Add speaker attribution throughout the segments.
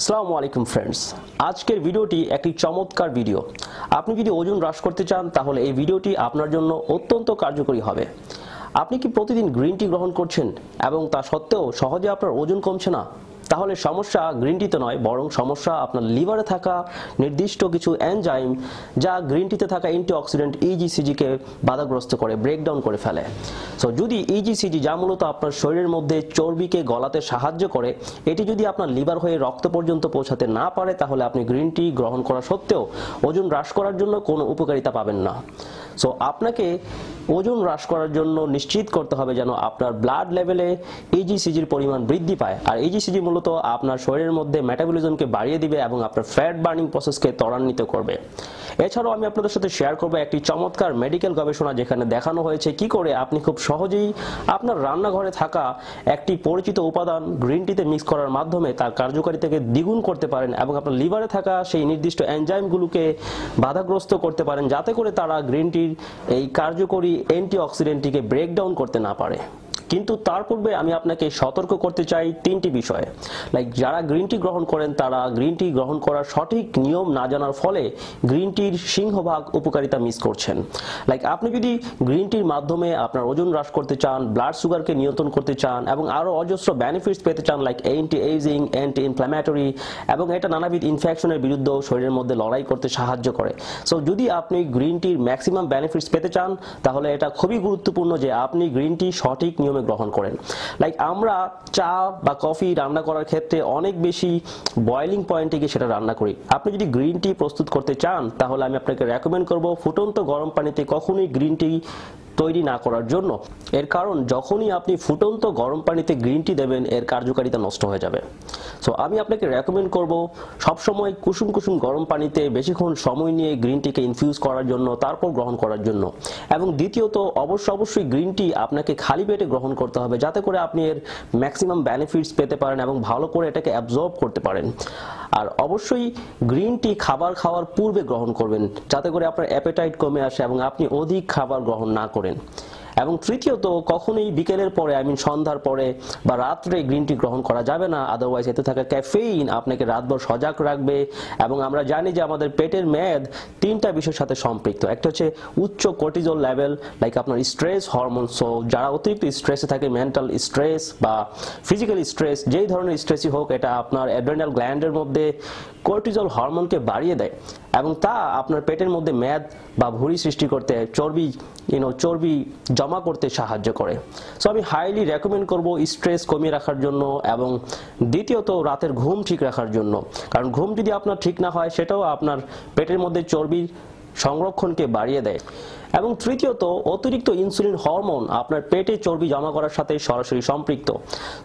Speaker 1: আসসালামু আলাইকুম ফ্রেন্ডস, আজকের ভিডিওটি একটি চমৎকার ভিডিও। আপনি যদি ওজন হ্রাস করতে চান তাহলে এই ভিডিওটি আপনার জন্য অত্যন্ত কার্যকরী হবে। আপনি কি প্রতিদিন গ্রিন টি গ্রহণ করছেন এবং তা সত্ত্বেও সহজে আপনার ওজন কমছে না? তাহলে সমস্যা গ্রিন টিতে নয়, বরং সমস্যা আপনার লিভারে থাকা নির্দিষ্ট কিছু এনজাইম যা গ্রিন টিতে থাকা অ্যান্টিঅক্সিডেন্ট ইজিসিজিকে বাধাগ্রস্ত করে, ব্রেকডাউন করে ফেলে। সো যদি ইজিসিজি, যা মূলত আপনার শরীরের মধ্যে চর্বিকে গলাতে সাহায্য করে, এটি যদি আপনার লিভার হয়ে রক্ত পর্যন্ত পৌঁছাতে না পারে তাহলে আপনি গ্রিন টি গ্রহণ করা সত্ত্বেও ওজন হ্রাস করার জন্য কোনো উপকারিতা পাবেন না। সো আপনাকে ওজন হ্রাস করার জন্য নিশ্চিত করতে হবে যেন আপনার ব্লাড লেভেলে ইজিসিজির পরিমাণ বৃদ্ধি পায়। আর ইজিসিজি মূলত আপনার শরীরের মধ্যে মেটাবলিজমকে বাড়িয়ে দিবে এবং আপনার ফ্যাট বার্নিং প্রসেসকে ত্বরান্বিত করবে। এছাড়াও আমি আপনাদের সাথে শেয়ার করব একটি চমৎকার মেডিকেল গবেষণা, যেখানে দেখানো হয়েছে কি করে আপনি খুব সহজেই আপনার রান্নাঘরে থাকা একটি পরিচিত উপাদান গ্রিন টিতে মিক্স করার মাধ্যমে তার কার্যকারিতাকে দ্বিগুণ করতে পারেন এবং আপনার লিভারে থাকা সেই নির্দিষ্ট এনজাইমগুলোকে বাধাগ্রস্ত করতে পারেন, যাতে করে তারা গ্রিন টির এই কার্যকরী অ্যান্টিঅক্সিডেন্টটিকে ব্রেকডাউন করতে না পারে। কিন্তু তার পূর্বে আমি আপনাকে সতর্ক করতে চাই তিনটি বিষয়ে। যারা গ্রিন টি গ্রহণ করেন তারা গ্রিন টি গ্রহণ করার সঠিক নিয়ম না জানার ফলে গ্রিন টির সিংহভাগ উপকারিতা মিস করছেন। আপনি যদি গ্রিন টির মাধ্যমে আপনার ওজন হ্রাস করতে চান, ব্লাড সুগারকে নিয়ন্ত্রণ করতে চান এবং আরও অজস্র বেনিফিটস পেতে চান, like anti ageing, anti inflammatory, এবং এটা নানাবিধ ইনফেকশনের বিরুদ্ধেও শরীরের মধ্যে লড়াই করতে সাহায্য করে। সো যদি আপনি গ্রিন টির ম্যাক্সিমাম বেনিফিটস পেতে চান তাহলে এটা খুবই গুরুত্বপূর্ণ যে আপনি গ্রিন টি সঠিক নিয়মে গ্রহণ করেন। আমরা চা বা কফি রান্না করার ক্ষেত্রে অনেক বেশি বয়লিং পয়েন্টে গিয়ে সেটা রান্না করি। আপনি যদি গ্রিন টি প্রস্তুত করতে চান তাহলে আমি আপনাকে রেকমেন্ড করব ফুটন্ত গরম পানিতে কখনোই গ্রিন টি তৈরি না করার জন্য। এর কারণ যখনই আপনি ফুটন্ত গরম পানিতে গ্রিন টি দেবেন এর কার্যকারিতা নষ্ট হয়ে যাবে। সো আমি আপনাকে রেকমেন্ড করব সবসময় কুসুম কুসুম গরম পানিতে বেশিক্ষণ সময় নিয়ে গ্রিন টিকে ইনফিউজ করার জন্য, তারপর গ্রহণ করার জন্য। এবং দ্বিতীয়ত, অবশ্যই গ্রিন টি আপনাকে খালি পেটে গ্রহণ করতে হবে, যাতে করে আপনি এর ম্যাক্সিমাম বেনিফিটস পেতে পারেন এবং ভালো করে এটাকে অ্যাবজর্ব করতে পারেন। আর অবশ্যই গ্রিন টি খাবার খাওয়ার পূর্বে গ্রহণ করবেন, যাতে করে আপনার অ্যাপেটাইট কমে আসে এবং আপনি অধিক খাবার গ্রহণ না করেন। এবং তৃতীয়ত, কখনোই বিকেলের পরে, সন্ধ্যার পরে বা রাত্রে গ্রিন টি গ্রহণ করা যাবে না। আদারওয়াইজ এতে থাকা ক্যাফেইন আপনাকে রাতভর সজাগ রাখবে। এবং আমরা জানি যে আমাদের পেটের মেদ তিনটা বিষয়ের সাথে সম্পৃক্ত। একটা হচ্ছে উচ্চ কর্টিজল লেভেল, আপনার স্ট্রেস হরমোন। সো যারা অতিরিক্ত স্ট্রেসে থাকে, মেন্টাল স্ট্রেস বা ফিজিক্যাল স্ট্রেস, যেই ধরনের স্ট্রেসই হোক, এটা আপনার অ্যাড্রেনাল গ্ল্যান্ডের মধ্যে কর্টিজল হরমোনকে বাড়িয়ে দেয় এবং তা আপনার পেটের মধ্যে মেদ বা ভুঁড়ি সৃষ্টি করতে, চর্বি জমা করতে সাহায্য করে। সো আমি হাইলি রেকমেন্ড করব স্ট্রেস কমিয়ে রাখার জন্য এবং দ্বিতীয়ত রাতের ঘুম ঠিক রাখার জন্য। কারণ ঘুম যদি আপনার ঠিক না হয় সেটাও আপনার পেটের মধ্যে চর্বির সংরক্ষণকে বাড়িয়ে দেয়। এবং তৃতীয়ত, অতিরিক্ত ইনসুলিন হরমোন আপনার পেটে চর্বি জমা করার সাথে সরাসরি সম্পৃক্ত।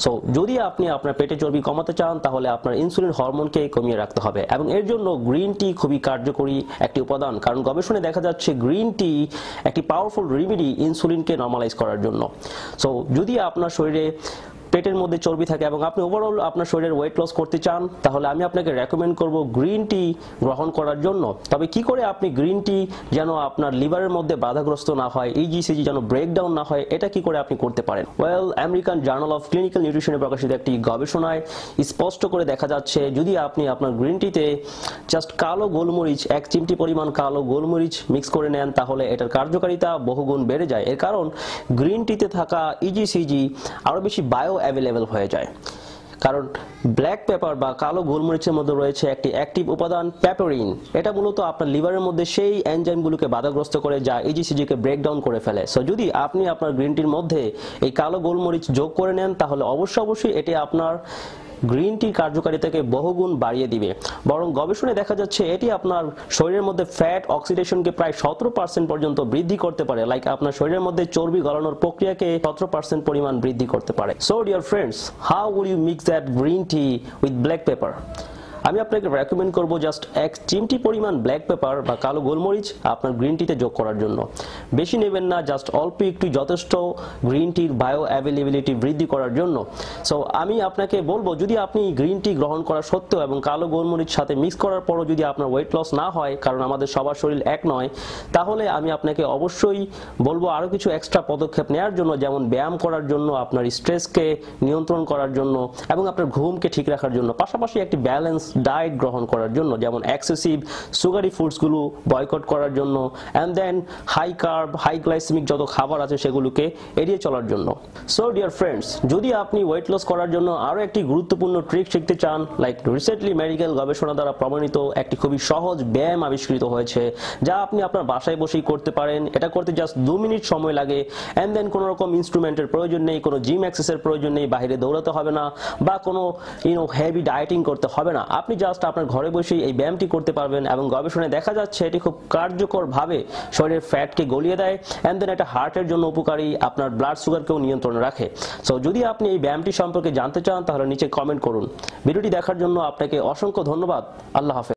Speaker 1: সো যদি আপনি আপনার পেটে চর্বি কমাতে চান তাহলে আপনার ইনসুলিন হরমোনকে কমিয়ে রাখতে হবে এবং এর জন্য গ্রিন টি খুবই কার্যকরী একটি উপাদান। কারণ গবেষণায় দেখা যাচ্ছে গ্রিন টি একটি পাওয়ারফুল রেমেডি ইনসুলিনকে নরমালাইজ করার জন্য। সো যদি আপনার শরীরে পেটের মধ্যে চর্বি থাকে এবং আপনি ওভারঅল আপনার শরীরের ওয়েট লস করতে চান তাহলে আমি আপনাকে রেকমেন্ড করব গ্রিন টি গ্রহণ করার জন্য। তবে কি করে আপনি গ্রিন টি যেন আপনার লিভারের মধ্যে বাধাগ্রস্ত না হয়, ইজিসিজি যেন ব্রেকডাউন না হয়, এটা কি করে আপনি করতে পারেন? আমেরিকান জার্নাল অফ ক্লিনিক্যাল নিউট্রিশনে প্রকাশিত একটি গবেষণায় স্পষ্ট করে দেখা যাচ্ছে যদি আপনি আপনার গ্রিন টিতে জাস্ট কালো গোলমরিচ, 1 চিমটি পরিমাণ কালো গোলমরিচ মিক্স করে নেন তাহলে এটার কার্যকারিতা বহুগুণ বেড়ে যায়। এর কারণ গ্রিন টিতে থাকা ইজিসিজি আরো বেশি বায়ো অ্যাভেলেবল হয়ে যায়। কারণ ব্ল্যাক পেপার বা কালো গোলমরিচের মধ্যে রয়েছে একটি অ্যাক্টিভ উপাদান প্যাপেরিন। এটা মূলত আপনার লিভারের মধ্যে সেই এনজাইমগুলোকে বাধাগ্রস্ত করে যা ইজিসিজিকে ব্রেকডাউন করে ফেলে। সো যদি আপনি আপনার গ্রিন টির মধ্যে এই কালো গোলমরিচ যোগ করে নেন তাহলে অবশ্যই এটি আপনার গ্রিন টির কার্যকারিতাকে বহুগুণ বাড়িয়ে দিবে। বরং গবেষণায় দেখা যাচ্ছে এটি আপনার শরীরের মধ্যে ফ্যাট অক্সিডেশনকে প্রায় 17% পর্যন্ত বৃদ্ধি করতে পারে। আপনার শরীরের মধ্যে চর্বি গলানোর প্রক্রিয়াকে 17% পরিমাণ বৃদ্ধি করতে পারে। So dear friends, how will you mix that green tea with black pepper? আমি আপনাকে রেকমেন্ড করব জাস্ট 1 চিমটি পরিমাণ ব্ল্যাক পেপার বা কালো গোলমরিচ আপনার গ্রিন টিতে যোগ করার জন্য। বেশি নেবেন না, জাস্ট অল্প একটু যথেষ্ট গ্রিন টির বায়ো অ্যাভেলেবিলিটি বৃদ্ধি করার জন্য। সো আমি আপনাকে বলবো, যদি আপনি গ্রিন টি গ্রহণ করা সত্ত্বেও এবং কালো গোলমরিচ সাথে মিক্স করার পরও যদি আপনার ওয়েট লস না হয়, কারণ আমাদের সবার শরীর এক নয়, তাহলে আমি আপনাকে অবশ্যই বলবো আরো কিছু এক্সট্রা পদক্ষেপ নেওয়ার জন্য, যেমন ব্যায়াম করার জন্য, আপনার স্ট্রেসকে নিয়ন্ত্রণ করার জন্য এবং আপনার ঘুমকে ঠিক রাখার জন্য, পাশাপাশি একটি ব্যালেন্স ডায়েট গ্রহণ করার জন্য, যেমন এক্সেসিভ সুগারি ফুডসগুলো বয়কট করার জন্য, and then high carb high glycaemic যত খাবার আছে সেগুলোকে এড়িয়ে চলার জন্য। সো ডিয়ার ফ্রেন্ডস, যদি আপনি ওয়েট লস করার জন্য আরো একটি গুরুত্বপূর্ণ ট্রিক শিখতে চান, লাইক রিসেন্টলি মেডিকেল গবেষণা দ্বারা প্রমাণিত একটি খুবই সহজ ব্যায়াম আবিষ্কৃত হয়েছে, যা আপনি আপনার বাসায় বসেই করতে পারেন। এটা করতে জাস্ট 2 মিনিট সময় লাগে, এন্ড দেন কোনো রকম ইনস্ট্রুমেন্টের প্রয়োজন নেই, কোনো জিম অ্যাক্সেসের প্রয়োজন নেই, বাইরে দৌড়াতে হবে না বা কোনো হেভি ডায়েটিং করতে হবে না। আপনি জাস্ট আপনার ঘরে বসেই এই ব্যায়ামটি করতে পারবেন এবং গবেষণায় দেখা যাচ্ছে এটি খুব কার্যকরভাবে শরীরের ফ্যাটকে গলিয়ে দেয়, এন্ড দেন এটা হার্টের জন্য উপকারী, আপনার ব্লাড সুগারকেও নিয়ন্ত্রণে রাখে। সো যদি আপনি এই ব্যায়ামটি সম্পর্কে জানতে চান তাহলে নিচে কমেন্ট করুন। ভিডিওটি দেখার জন্য আপনাকে অসংখ্য ধন্যবাদ। আল্লাহ হাফেজ।